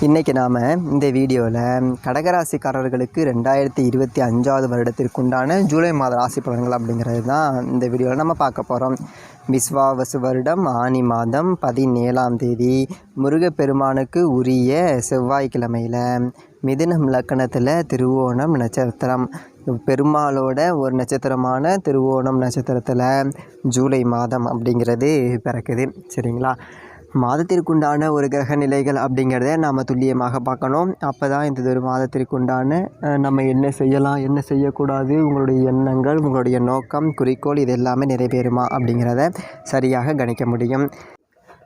இன்றைக்கி நாம் இந்த வீடியோவில் கடகராசிக்காரர்களுக்கு 2025 வருடத்திற்குண்டான ஜூலை மாத ராசி பலன்கள் அப்படிங்கிறது தான் இந்த வீடியோவில் நம்ம பார்க்க போகிறோம். விஸ்வாவசு வருடம் ஆனி மாதம் 17ஆம் தேதி முருகப்பெருமானுக்கு உரிய செவ்வாய்க்கிழமையில் மிதுனம் லக்கணத்தில் திருவோணம் நட்சத்திரம், பெருமாளோட ஒரு நட்சத்திரமான திருவோணம் நட்சத்திரத்தில் ஜூலை மாதம் அப்படிங்கிறது பிறக்குது. சரிங்களா? மாதத்திற்குண்டான ஒரு கிரக நிலைகள் அப்படிங்கிறத நாம் துல்லியமாக பார்க்கணும். அப்போ தான் இந்த ஒரு மாதத்திற்குண்டான நம்ம என்ன செய்யலாம், என்ன செய்யக்கூடாது, உங்களுடைய எண்ணங்கள், உங்களுடைய நோக்கம், குறிக்கோள் இது எல்லாமே நிறைவேறுமா அப்படிங்கிறத சரியாக கணிக்க முடியும்.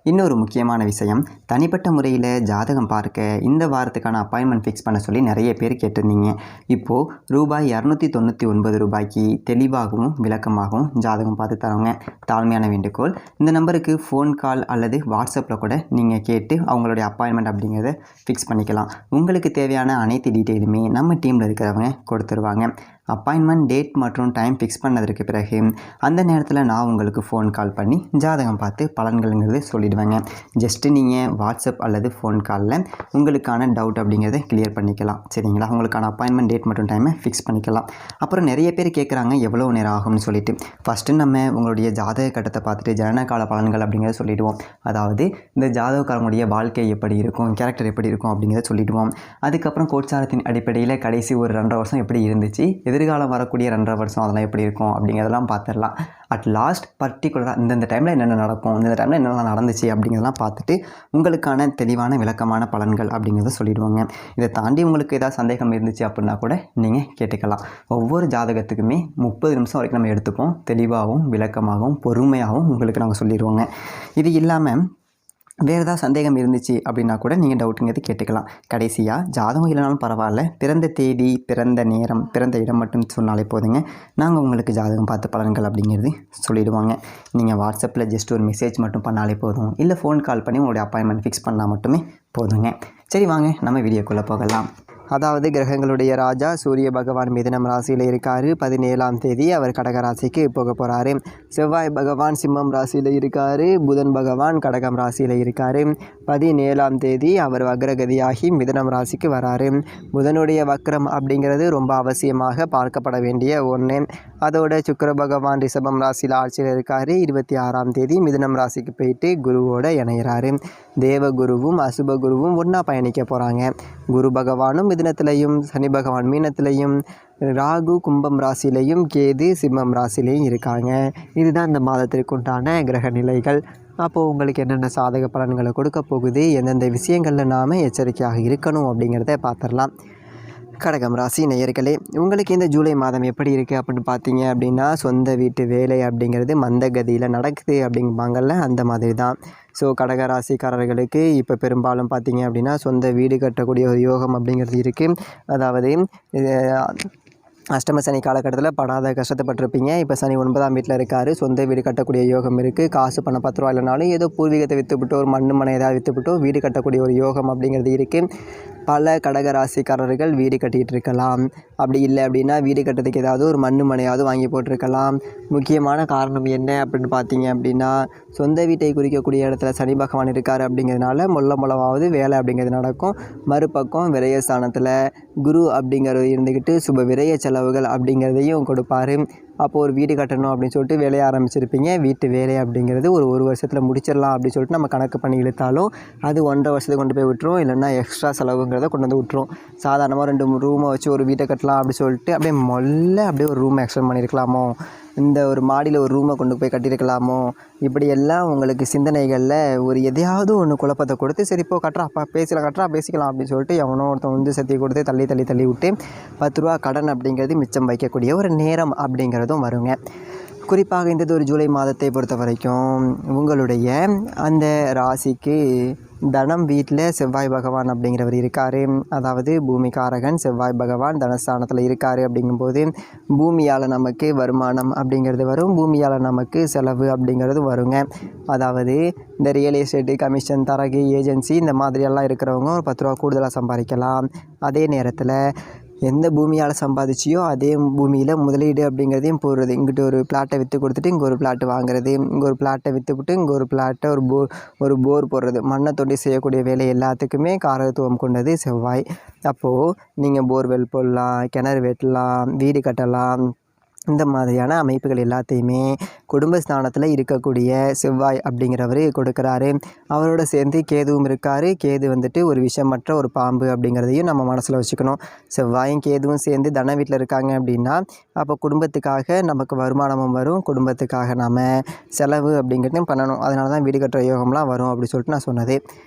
இன்னொரு முக்கியமான விஷயம், தனிப்பட்ட முறையில் ஜாதகம் பார்க்க இந்த வாரத்துக்கான அப்பாயின்மெண்ட் ஃபிக்ஸ் பண்ண சொல்லி நிறைய பேர் கேட்டிருந்தீங்க. இப்போது ரூபாய் 299 ரூபாய்க்கு தெளிவாகவும் விளக்கமாகவும் ஜாதகம் பார்த்து தரவங்க. தாழ்மையான வேண்டுகோள், இந்த நம்பருக்கு ஃபோன் கால் அல்லது வாட்ஸ்அப்பில் கூட நீங்கள் கேட்டு அவங்களுடைய அப்பாயின்மெண்ட் அப்படிங்கிறத ஃபிக்ஸ் பண்ணிக்கலாம். உங்களுக்கு தேவையான அனைத்து டீட்டெயிலுமே நம்ம டீமில் இருக்கிறவங்க கொடுத்துருவாங்க. அப்பாயின்மெண்ட் டேட் மற்றும் டைம் ஃபிக்ஸ் பண்ணதற்கு பிறகு அந்த நேரத்தில் நான் உங்களுக்கு ஃபோன் கால் பண்ணி ஜாதகம் பார்த்து பலன்கள்ங்கிறது சொல்லிடுவேங்க. ஜஸ்ட்டு நீங்கள் வாட்ஸ்அப் அல்லது ஃபோன் காலில் உங்களுக்கான டவுட் அப்படிங்கிறத கிளியர் பண்ணிக்கலாம். சரிங்களா? உங்களுக்கான அப்பாயின்மெண்ட் டேட் மற்றும் டைமை ஃபிக்ஸ் பண்ணிக்கலாம். அப்புறம் நிறைய பேர் கேட்குறாங்க எவ்வளோ நேரம் ஆகும்னு சொல்லிட்டு. ஃபஸ்ட்டு நம்ம உங்களுடைய ஜாதக கட்டத்தை பார்த்துட்டு ஜனனகால பலன்கள் அப்படிங்கிறத சொல்லிவிடுவோம். அதாவது இந்த ஜாதகக்காரங்களுடைய வாழ்க்கை எப்படி இருக்கும், கேரக்டர் எப்படி இருக்கும் அப்படிங்கிறத சொல்லிவிடுவோம். அதுக்கப்புறம் கோட்சாரத்தின் அடிப்படையில் கடைசி ஒரு 2.5 வருஷம் எப்படி இருந்துச்சு, எதிர்காலம் வரக்கூடிய 2.5 வருஷம் அதெல்லாம் எப்படி இருக்கும் அப்படிங்கிறதெல்லாம் பார்த்துடலாம். அட் லாஸ்ட் பர்டிகுலராக இந்தந்த டைமில் என்னென்ன நடக்கும், இந்த டைமில் என்னென்ன நடந்துச்சு அப்படிங்கிறதெல்லாம் பார்த்துட்டு உங்களுக்கான தெளிவான விளக்கமான பலன்கள் அப்படிங்கிறத சொல்லிடுவாங்க. இதை தாண்டி உங்களுக்கு ஏதாவது சந்தேகம் இருந்துச்சு அப்படின்னா கூட நீங்கள் கேட்டுக்கலாம். ஒவ்வொரு ஜாதகத்துக்குமே 30 நிமிஷம் வரைக்கும் நம்ம எடுத்துப்போம். தெளிவாகவும் விளக்கமாகவும் பொறுமையாகவும் உங்களுக்கு நாங்கள் சொல்லிடுவோங்க. இது இல்லாமல் வேறு ஏதாவது சந்தேகம் இருந்துச்சு அப்படின்னா கூட நீங்கள் டவுட்டுங்கிறது கேட்டுக்கலாம். கடைசியாக ஜாதகம் இல்லைனாலும் பரவாயில்ல, பிறந்த தேதி, பிறந்த நேரம், பிறந்த இடம் மட்டும் சொன்னாலே போதுங்க. நாங்கள் உங்களுக்கு ஜாதகம் பார்த்து பலன்கள் அப்படிங்கிறது சொல்லிவிடுவாங்க. நீங்கள் வாட்ஸ்அப்பில் ஜஸ்ட் ஒரு மெசேஜ் மட்டும் பண்ணாலே போதும், இல்லை ஃபோன் கால் பண்ணி உங்களுடைய அப்பாயின்மெண்ட் ஃபிக்ஸ் பண்ணால் மட்டுமே போதுங்க. சரி, வாங்க நம்ம வீடியோக்குள்ளே போகலாம். அதாவது கிரகங்களுடைய ராஜா சூரிய பகவான் மிதுனம் ராசியில் இருக்கார். 17ஆம் தேதி அவர் கடகராசிக்கு போக போகிறாரு. செவ்வாய் பகவான் சிம்மம் ராசியில் இருக்கார். புதன் பகவான் கடகம் ராசியில் இருக்கார். 17ஆம் தேதி அவர் வக்ரகதியாகி மிதுனம் ராசிக்கு வராரு. புதனுடைய வக்ரம் அப்படிங்கிறது ரொம்ப அவசியமாக பார்க்கப்பட வேண்டிய ஒன்று. அதோட சுக்கிர பகவான் ரிஷபம் ராசியில் ஆட்சியில் இருக்கார். 26ஆம் தேதி மிதுனம் ராசிக்கு போயிட்டு குருவோட இணைகிறாரு. தேவகுருவும் அசுபகுருவும் ஒன்றா பயணிக்க போகிறாங்க. குரு பகவானும் மிதுனத்திலையும், சனி பகவான் மீனத்திலையும், ராகு கும்பம் ராசியிலையும், கேது சிம்மம் ராசியிலையும் இருக்காங்க. இதுதான் இந்த மாதத்திற்குண்டான கிரக நிலைகள். அப்போது உங்களுக்கு என்னென்ன சாதக பலன்களை கொடுக்க போகுது, எந்தெந்த விஷயங்களில் நாம் எச்சரிக்கையாக இருக்கணும் அப்படிங்கிறத பார்த்துடலாம். கடகம் ராசி நேயர்களே, உங்களுக்கு இந்த ஜூலை மாதம் எப்படி இருக்குது அப்படின்னு பார்த்தீங்க அப்படின்னா, சொந்த வீட்டு வேலை அப்படிங்கிறது மந்தகதியில் நடக்குது அப்படிம்பாங்கள்ல, அந்த மாதிரி தான். ஸோ கடகராசிக்காரர்களுக்கு இப்போ பெரும்பாலும் பார்த்தீங்க அப்படின்னா சொந்த வீடு கட்டக்கூடிய ஒரு யோகம் அப்படிங்கிறது இருக்குது. அதாவது அஷ்டம சனி காலகட்டத்தில் படாத கஷ்டப்பட்டிருப்பீங்க. இப்போ சனி 9ஆம் வீட்டில் இருக்கார். சொந்த வீடு கட்டக்கூடிய யோகம் இருக்குது. காசு பணம் 10 ரூபா இல்லைனாலும் ஏதோ பூர்வீகத்தை விற்றுவிட்டோ, ஒரு மண்ணு மனை ஏதாவது விற்றுவிட்டோ வீடு கட்டக்கூடிய ஒரு யோகம் அப்படிங்கிறது இருக்குது. பல கடகராசிக்காரர்கள் வீடு கட்டிகிட்டு இருக்கலாம். அப்படி இல்லை அப்படின்னா வீடு கட்டுறதுக்கு ஏதாவது ஒரு மண்ணு மனையாவது வாங்கி போட்டிருக்கலாம். முக்கியமான காரணம் என்ன அப்படின்னு பார்த்தீங்க அப்படின்னா, சொந்த வீட்டை குறிக்கக்கூடிய இடத்துல சனி பகவான் இருக்கார் அப்படிங்கிறதுனால மொளவாவது வேலை அப்படிங்கிறது நடக்கும். மறுபக்கம் விரயஸ்தானத்தில் குரு அப்படிங்கிறது இருந்துக்கிட்டு சுப விரய செலவுகள் அப்படிங்கிறதையும் கொடுப்பார். அப்போது ஒரு வீடு கட்டணும் அப்படின்னு சொல்லிட்டு வேலையை ஆரம்பிச்சிருப்பீங்க. வீட்டு வேலை அப்படிங்கிறது ஒரு வருஷத்தில் முடிச்சிடலாம் அப்படின்னு சொல்லிட்டு நம்ம கணக்கு பண்ணி இழுத்தாலும் அது 1.5 வருஷத்துக்கு கொண்டு போய் விட்டுரும். இல்லைன்னா எக்ஸ்ட்ரா செலவுங்கிறத கொண்டு வந்து விட்டுரும். சாதாரணமாக 2 ரூமை வச்சு ஒரு வீட்டை கட்டலாம் அப்படின்னு சொல்லிட்டு அப்படியே ஒரு ரூமை எக்ஸ்டெண்ட் பண்ணியிருக்கலாமோ, இந்த ஒரு மாடியில் ஒரு ரூமை கொண்டு போய் கட்டியிருக்கலாமோ, இப்படியெல்லாம் உங்களுக்கு சிந்தனைகளில் ஒரு எதையாவது ஒன்று குழப்பத்தை கொடுத்து, சரி இப்போ கட்டுறா பேசிக்கலாம் அப்படின்னு சொல்லிட்டு எவனோ ஒருத்தன் வந்து சத்தி கொடுத்து தள்ளி விட்டு 10 ரூபா கடன் அப்படிங்கிறது மிச்சம் வைக்கக்கூடிய ஒரு நேரம் அப்படிங்கிறதும் வருங்க. குறிப்பாக இந்த ஒரு ஜூலை மாதத்தை பொறுத்த வரைக்கும் உங்களுடைய அந்த ராசிக்கு தனம் வீட்டில் செவ்வாய் பகவான் அப்படிங்கிறவர் இருக்கார். அதாவது பூமிகாரகன் செவ்வாய் பகவான் தனஸ்தானத்தில் இருக்கார். அப்படிங்கும்போது பூமியால் நமக்கு வருமானம் அப்படிங்கிறது வரும், பூமியால் நமக்கு செலவு அப்படிங்கிறது வருங்க. அதாவது இந்த ரியல் எஸ்டேட்டு, கமிஷன், தரகு, ஏஜென்சி இந்த மாதிரியெல்லாம் இருக்கிறவங்க ஒரு 10 ரூபா கூடுதலாக சம்பாதிக்கலாம். அதே நேரத்தில் எந்த பூமியால் சம்பாதிச்சியோ அதே பூமியில் முதலீடு அப்படிங்கிறதையும் போடுறது. இங்கிட்டு ஒரு பிளாட்டை விற்று கொடுத்துட்டு இங்கே ஒரு பிளாட்டு வாங்குறது, இங்கே ஒரு பிளாட்டை விற்றுவிட்டு இங்கே ஒரு பிளாட்டை ஒரு போர் போடுறது. மண்ணை தொண்டி செய்யக்கூடிய வேலை எல்லாத்துக்குமே காரகத்துவம் கொண்டது செவ்வாய். அப்போது நீங்கள் போர்வெல் போடலாம், கிணறு வெட்டலாம், வீடு கட்டலாம். இந்த மாதிரியான அமைப்புகள் எல்லாத்தையுமே குடும்பஸ்தானத்தில் இருக்கக்கூடிய செவ்வாய் அப்படிங்கிறவர் கொடுக்குறாரு. அவரோட சேர்ந்து கேதுவும் இருக்கார். கேது வந்துட்டு ஒரு விஷமற்ற ஒரு பாம்பு அப்படிங்கிறதையும் நம்ம மனசில் வச்சுக்கணும். செவ்வாயும் கேதுவும் சேர்ந்து தன வீட்டில் இருக்காங்க அப்படின்னா அப்போ குடும்பத்துக்காக நமக்கு வருமானமும் வரும், குடும்பத்துக்காக நாம் செலவு அப்படிங்கிறதையும் பண்ணணும். அதனால தான் வீடு கட்டுற யோகம்லாம் வரும் அப்படி சொல்லிட்டு நான் சொன்னது.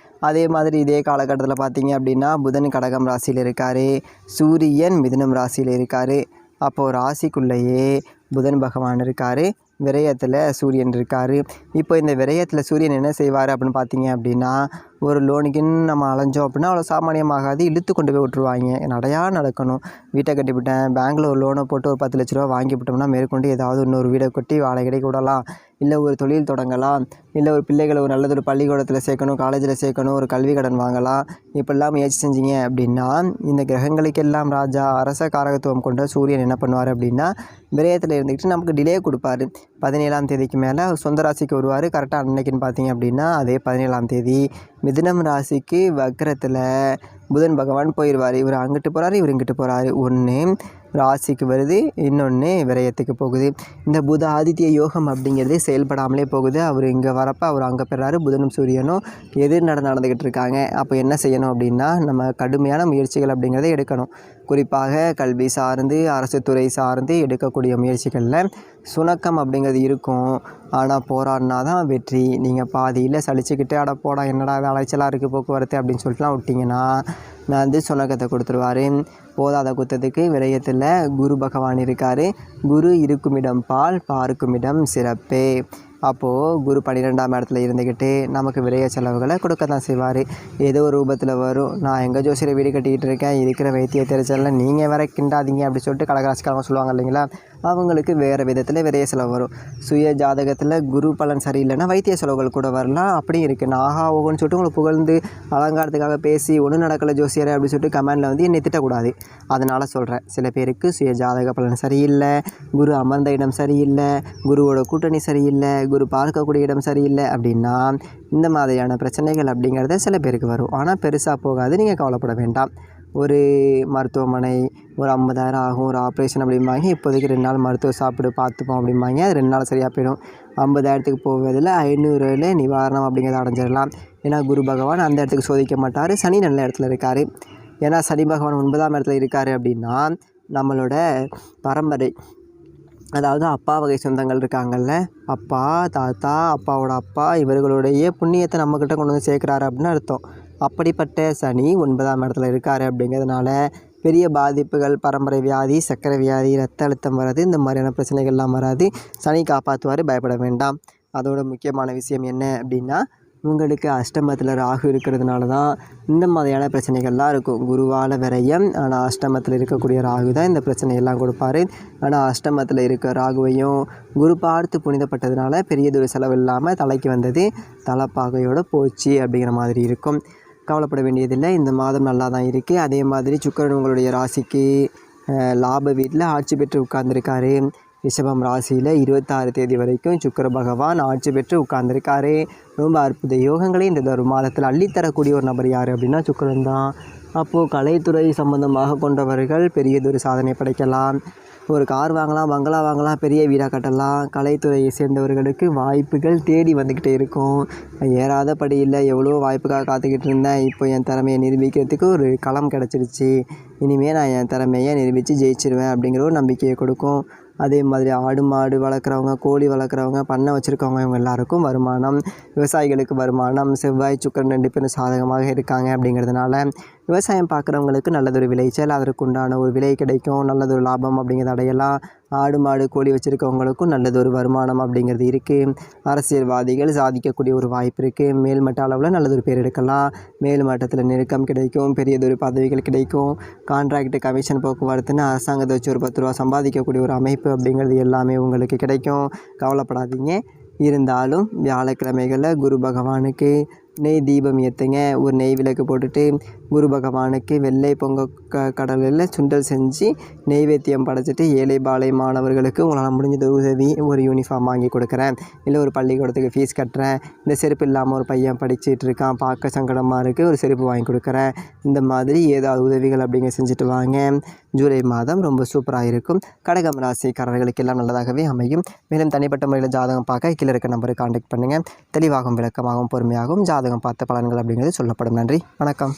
அதே மாதிரி இதே காலகட்டத்தில் பார்த்தீங்க அப்படின்னா புதன் கடகம் ராசியில் இருக்கார், சூரியன் மிதுனம் ராசியில் இருக்கார். அப்போது ராசிக்குள்ளேயே புதன் பகவான் இருக்கார், விரயத்தில் சூரியன் இருக்கார். இப்போ இந்த விரயத்தில் சூரியன் என்ன செய்வார் அப்படின்னு பார்த்தீங்க அப்படின்னா, ஒரு லோனுக்குன்னு நம்ம அலைஞ்சோம் அப்படின்னா அவ்வளோ சாமானியமாகாது, இழுத்து கொண்டு போய் விட்ருவாங்க. நடையாக நடக்கணும். வீட்டை கட்டிவிட்டேன், பேங்க்கில் ஒரு லோனை போட்டு ஒரு 10 லட்ச ரூபா வாங்கிவிட்டோம்னா மேற்கொண்டு ஏதாவது இன்னொரு வீடை கட்டி வாடகை விடலாம், இல்லை ஒரு தொழில் தொடங்கலாம், இல்லை ஒரு பிள்ளைகளை ஒரு நல்லதொரு பள்ளிக்கூடத்தில் சேர்க்கணும், காலேஜில் சேர்க்கணும், ஒரு கல்வி கடன் வாங்கலாம். இப்படிலாம் முயற்சி செஞ்சீங்க அப்படின்னா இந்த கிரகங்களுக்கெல்லாம் ராஜா அரச காரகத்துவம் கொண்ட சூரியன் என்ன பண்ணுவார் அப்படின்னா விரயத்தில் இருந்துக்கிட்டு நமக்கு டிலே கொடுப்பாரு. 17ஆம் தேதிக்கு மேலே சொந்த ராசிக்கு வருவார். கரெக்டாக அன்னைக்குன்னு பார்த்தீங்க அப்படின்னா அதே 17ஆம் தேதி மிதுனம் ராசிக்கு வக்ரத்தில் புதன் பகவான் போயிடுவார். இவர் அங்கிட்டு போகிறாரு, இவர் இங்கிட்டு போகிறாரு. ஒன்று ராசிக்கு வருது, இன்னொன்று விரயத்துக்கு போகுது. இந்த புத ஆதித்ய யோகம் அப்படிங்கிறது செயல்படாமலே போகுது. அவர் இங்கே வரப்போ அவர் அங்கே பெறாரு. புதனும் சூரியனும் எதிர் நடந்துக்கிட்டு இருக்காங்க. அப்போ என்ன செய்யணும் அப்படின்னா நம்ம கடுமையான முயற்சிகள் அப்படிங்கிறத எடுக்கணும். குறிப்பாக கல்வி சார்ந்து அரசு துறை சார்ந்து எடுக்கக்கூடிய முயற்சிகளில் சுணக்கம் அப்படிங்கிறது இருக்கும். ஆனால் போராடினா தான் வெற்றி. நீங்கள் பாதியில் சலிச்சுக்கிட்டு அட போடா என்னடா இது அலைச்சலாக இருக்குது போக்குவரத்து அப்படின்னு சொல்லிட்டுலாம் விட்டிங்கன்னா நான் வந்து சுணக்கத்தை கொடுத்துருவார். போதாத குத்தத்துக்கு விரயத்தில் குரு பகவான் இருக்கார். குரு இருக்குமிடம் பால், பார்க்குமிடம் சிறப்பே. அப்போது குரு 12ஆம் இடத்துல இருந்துக்கிட்டு நமக்கு விரைய செலவுகளை கொடுக்க தான் செய்வார். ஏதோ ஒரு ரூபத்தில் வரும். நான் எங்கள் ஜோசியரை வீடு கட்டிக்கிட்டு இருக்கேன், இருக்கிற வைத்திய தெரிச்சலில் நீங்கள் வேற கிண்டாதீங்க அப்படி சொல்லிட்டு கடகராசிக்காரங்க சொல்லுவாங்க இல்லைங்களா, அவங்களுக்கு வேறு விதத்தில் விரைய செலவு வரும். சுய ஜாதகத்தில் குரு பலன் சரியில்லைன்னா வைத்திய செலவுகள் கூட வரலாம். அப்படியும் இருக்குது. நான் ஆஹா ஓகோன்னு சொல்லிட்டு உங்களுக்கு புகழ்ந்து அலங்காரத்துக்காக பேசி ஒன்றும் நடக்கலை ஜோசியரை அப்படி சொல்லிட்டு கமெண்டில் வந்து என்னை திட்டக்கூடாது. அதனால் சொல்கிறேன், சில பேருக்கு சுய ஜாதக பலன் சரியில்லை, குரு அமர்ந்த இடம் சரியில்லை, குருவோட கூட்டணி சரியில்லை, குரு பார்க்கக்கூடிய இடம் சரியில்லை அப்படின்னா இந்த மாதிரியான பிரச்சனைகள் அப்படிங்கிறத சில பேருக்கு வரும். ஆனால் பெருசாக போகாது, நீங்கள் கவலைப்பட வேண்டாம். ஒரு மருத்துவமனை ஒரு 50,000 ஆகும், ஒரு ஆப்ரேஷன் அப்படிம்பாங்க. இப்போதைக்கு 2 நாள் மருத்துவ சாப்பிடு பார்த்துப்போம் அப்படிம்பாங்க. அது 2 நாள் சரியாக போயிடும். 50,000த்துக்கு போவதில் 500 நிவாரணம் அப்படிங்கிறத அடைஞ்சிடலாம். ஏன்னா குரு பகவான் அந்த இடத்துக்கு சோதிக்க மாட்டார். சனி நல்ல இடத்துல இருக்கார். ஏன்னா சனி பகவான் 9ஆம் இடத்துல இருக்கார் அப்படின்னா நம்மளோட பரம்பரை, அதாவது அப்பா வகை சொந்தங்கள் இருக்காங்கள்ல, அப்பா தாத்தா அப்பாவோட அப்பா இவர்களுடைய புண்ணியத்தை நம்மக்கிட்ட கொண்டு வந்து சேர்க்குறாரு அப்படின்னு அர்த்தம். அப்படிப்பட்ட சனி 9ஆம் இடத்துல இருக்கார். அப்படிங்கிறதுனால பெரிய பாதிப்புகள், பரம்பரை வியாதி, சர்க்கரை வியாதி, ரத்த அழுத்தம் வராது, இந்த மாதிரியான பிரச்சனைகள்லாம் வராது. சனி காப்பாற்றுவார், பயப்பட வேண்டாம். அதோட முக்கியமான விஷயம் என்ன அப்படின்னா உங்களுக்கு அஷ்டமத்தில் ராகு இருக்கிறதுனால தான் இந்த மாதிரியான பிரச்சனைகள்லாம் இருக்கும். குருவால் விரயம், ஆனால் அஷ்டமத்தில் இருக்கக்கூடிய ராகு தான் இந்த பிரச்சனையெல்லாம் கொடுப்பார். ஆனால் அஷ்டமத்தில் இருக்க ராகுவையும் குரு பார்த்து புனிதப்பட்டதுனால பெரியதொரு செலவு இல்லாமல் தலைக்கு வந்தது தலைப்பாகையோடு போச்சு அப்படிங்கிற மாதிரி இருக்கும். கவலைப்பட வேண்டியதில்லை. இந்த மாதம் நல்லா தான் இருக்குது. அதே மாதிரி சுக்கிரன் உங்களுடைய ராசிக்கு லாப வீட்டில் ஆட்சி பெற்று உட்கார்ந்துருக்காரு. ரிஷபம் ராசியில் 26 தேதி வரைக்கும் சுக்கிர பகவான் ஆட்சி பெற்று உட்கார்ந்துருக்காரு. ரொம்ப அற்புத யோகங்களே இந்த ஒரு மாதத்தில் அள்ளித்தரக்கூடிய ஒரு நபர் யார் அப்படின்னா சுக்கிரன் தான். அப்போது கலைத்துறை சம்பந்தமாக கொண்டவர்கள் பெரியதொரு சாதனை படைக்கலாம். ஒரு கார் வாங்கலாம், பங்களா வாங்கலாம், பெரிய வீடாக கட்டலாம். கலைத்துறையை சேர்ந்தவர்களுக்கு வாய்ப்புகள் தேடி வந்துக்கிட்டே இருக்கும். ஏறாத படி இல்லை, எவ்வளோ வாய்ப்புக்காக காத்துக்கிட்டு இருந்தேன், இப்போ என் திறமையை நிரூபிக்கிறதுக்கு ஒரு களம் கிடச்சிருச்சு, இனிமேல் நான் என் திறமையை நிரூபித்து ஜெயிச்சிருவேன் அப்படிங்கிற ஒரு நம்பிக்கையை கொடுக்கும். அதே மாதிரி ஆடு மாடு வளர்க்குறவங்க, கோழி வளர்க்குறவங்க, பண்ணை வச்சுருக்கவங்க இவங்க எல்லாருக்கும் வருமானம். விவசாயிகளுக்கு வருமானம். செவ்வாய் சுக்கிரன் 2 பேரும் சாதகமாக இருக்காங்க. அப்படிங்கிறதுனால விவசாயம் பார்க்குறவங்களுக்கு நல்லதொரு விளைச்சல், அதற்குண்டான ஒரு விலை கிடைக்கும், நல்லதொரு லாபம் அப்படிங்கிறத அடையலாம். ஆடு மாடு கோழி வச்சுருக்கவங்களுக்கும் நல்லதொரு வருமானம் அப்படிங்கிறது இருக்குது. அரசியல்வாதிகள் சாதிக்கக்கூடிய ஒரு வாய்ப்பு இருக்குது. மேல்மட்ட அளவில் நல்லதொரு பேர் எடுக்கலாம். மேல் மட்டத்தில் நெருக்கம் கிடைக்கும், பெரியதொரு பதவிகள் கிடைக்கும். கான்ட்ராக்டு கமிஷன் போக்குவரத்துன்னு அரசாங்கத்தை வச்சு ஒரு 10 ரூபா சம்பாதிக்கக்கூடிய ஒரு அமைப்பு அப்படிங்கிறது எல்லாமே உங்களுக்கு கிடைக்கும். கவலைப்படாதீங்க. இருந்தாலும் வியாழக்கிழமைகளில் குரு பகவானுக்கு நெய் தீபம் ஏற்றுங்க. ஒரு நெய் விளக்கு போட்டுட்டு குரு பகவானுக்கு வெள்ளை பொங்க கடலில் சுண்டல் செஞ்சு நெய்வேத்தியம் படைச்சிட்டு ஏழை பாலை மாணவர்களுக்கு உங்களால் முடிஞ்சது உதவி ஒரு யூனிஃபார்ம் வாங்கி கொடுக்குறேன், இல்லை ஒரு பள்ளிக்கூடத்துக்கு ஃபீஸ் கட்டுறேன், இந்த செருப்பு இல்லாமல் ஒரு பையன் படிச்சுட்டு இருக்கான் பார்க்க சங்கடமாக இருக்குது ஒரு செருப்பு வாங்கி கொடுக்குறேன், இந்த மாதிரி ஏதாவது உதவிகள் அப்படிங்க செஞ்சுட்டு வாங்க. ஜூலை மாதம் ரொம்ப சூப்பராக இருக்கும். கடகம் ராசிக்காரர்களுக்கு எல்லாம் நல்லதாகவே அமையும். மேலும் தனிப்பட்ட முறையில் ஜாதகம் பார்க்க கீழே இருக்க நம்பருக்கு கான்டாக்ட் பண்ணுங்கள். தெளிவாகவும் விளக்கமாகவும் பொறுமையாகவும் ஜாதகம் பார்த்த பலன்கள் அப்படிங்கிறது சொல்லப்படும். நன்றி, வணக்கம்.